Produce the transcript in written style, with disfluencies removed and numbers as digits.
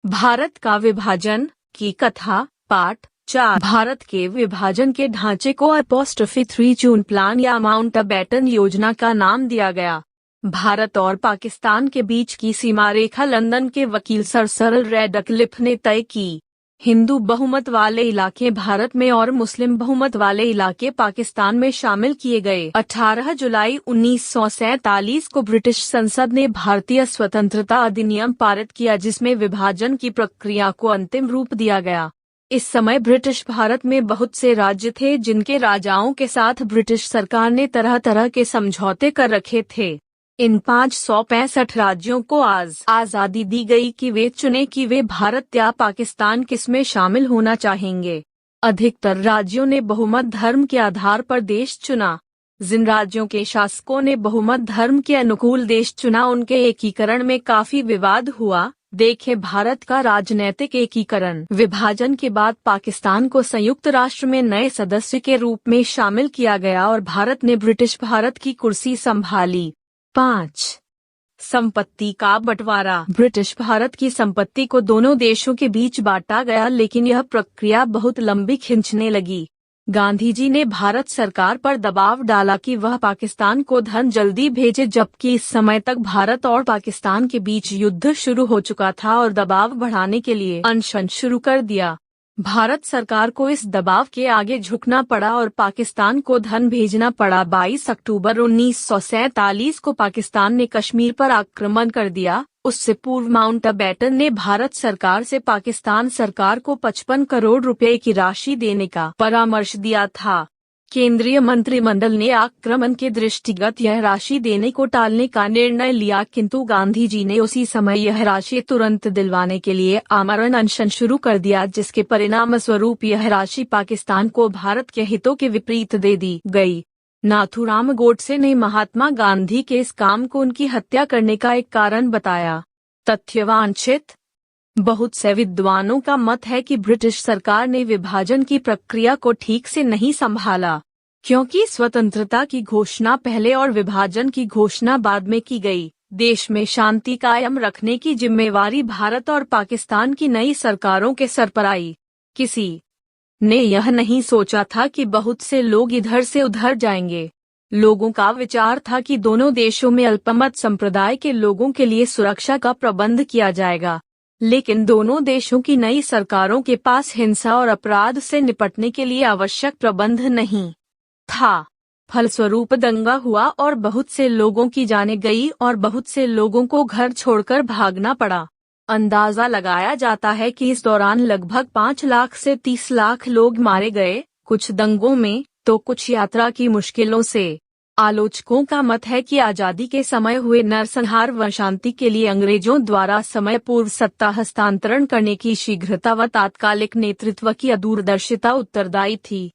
भारत का विभाजन की कथा पार्ट 4। भारत के विभाजन के ढांचे को '3 जून प्लान या माउंटबेटन योजना का नाम दिया गया। भारत और पाकिस्तान के बीच की सीमा रेखा लंदन के वकील सर सरल रेडक्लिफ ने तय की। हिंदू बहुमत वाले इलाके भारत में और मुस्लिम बहुमत वाले इलाके पाकिस्तान में शामिल किए गए। 18 जुलाई 1947 को ब्रिटिश संसद ने भारतीय स्वतंत्रता अधिनियम पारित किया, जिसमें विभाजन की प्रक्रिया को अंतिम रूप दिया गया। इस समय ब्रिटिश भारत में बहुत से राज्य थे जिनके राजाओं के साथ ब्रिटिश सरकार ने तरह तरह के समझौते कर रखे थे। इन 565 राज्यों को आजादी दी गई कि वे चुने कि वे भारत या पाकिस्तान किसमें शामिल होना चाहेंगे। अधिकतर राज्यों ने बहुमत धर्म के आधार पर देश चुना। जिन राज्यों के शासकों ने बहुमत धर्म के अनुकूल देश चुना, उनके एकीकरण में काफी विवाद हुआ। देखें भारत का राजनीतिक एकीकरण। विभाजन के बाद पाकिस्तान को संयुक्त राष्ट्र में नए सदस्य के रूप में शामिल किया गया और भारत ने ब्रिटिश भारत की कुर्सी संभाली। 5. संपत्ति का बंटवारा। ब्रिटिश भारत की संपत्ति को दोनों देशों के बीच बांटा गया, लेकिन यह प्रक्रिया बहुत लंबी खिंचने लगी। गांधी जी ने भारत सरकार पर दबाव डाला कि वह पाकिस्तान को धन जल्दी भेजे, जबकि इस समय तक भारत और पाकिस्तान के बीच युद्ध शुरू हो चुका था और दबाव बढ़ाने के लिए अनशन शुरू कर दिया। भारत सरकार को इस दबाव के आगे झुकना पड़ा और पाकिस्तान को धन भेजना पड़ा। 22 अक्टूबर 1947 को पाकिस्तान ने कश्मीर पर आक्रमण कर दिया। उससे पूर्व माउंटबेटन ने भारत सरकार से पाकिस्तान सरकार को 55 करोड़ रुपए की राशि देने का परामर्श दिया था। केंद्रीय मंत्रिमंडल ने आक्रमण के दृष्टिगत यह राशि देने को टालने का निर्णय लिया, किंतु गांधी जी ने उसी समय यह राशि तुरंत दिलवाने के लिए आमरण अनशन शुरू कर दिया, जिसके परिणाम स्वरूप यह राशि पाकिस्तान को भारत के हितों के विपरीत दे दी गई। नाथूराम गोडसे ने महात्मा गांधी के इस काम को उनकी हत्या करने का एक कारण बताया। तथ्य वांछित। बहुत से विद्वानों का मत है कि ब्रिटिश सरकार ने विभाजन की प्रक्रिया को ठीक से नहीं संभाला, क्योंकि स्वतंत्रता की घोषणा पहले और विभाजन की घोषणा बाद में की गई। देश में शांति कायम रखने की जिम्मेवारी भारत और पाकिस्तान की नई सरकारों के सर पर आई। किसी ने यह नहीं सोचा था कि बहुत से लोग इधर से उधर जाएंगे। लोगों का विचार था कि दोनों देशों में अल्पमत संप्रदाय के लोगों के लिए सुरक्षा का प्रबंध किया जाएगा, लेकिन दोनों देशों की नई सरकारों के पास हिंसा और अपराध से निपटने के लिए आवश्यक प्रबंध नहीं था। फलस्वरूप दंगा हुआ और बहुत से लोगों की जानें गई और बहुत से लोगों को घर छोड़कर भागना पड़ा। अंदाजा लगाया जाता है कि इस दौरान लगभग 5 लाख से 30 लाख लोग मारे गए, कुछ दंगों में तो कुछ यात्रा की मुश्किलों से। आलोचकों का मत है कि आजादी के समय हुए नरसंहार व शांति के लिए अंग्रेजों द्वारा समय पूर्व सत्ता हस्तांतरण करने की शीघ्रता व तात्कालिक नेतृत्व की अदूरदर्शिता उत्तरदायी थी।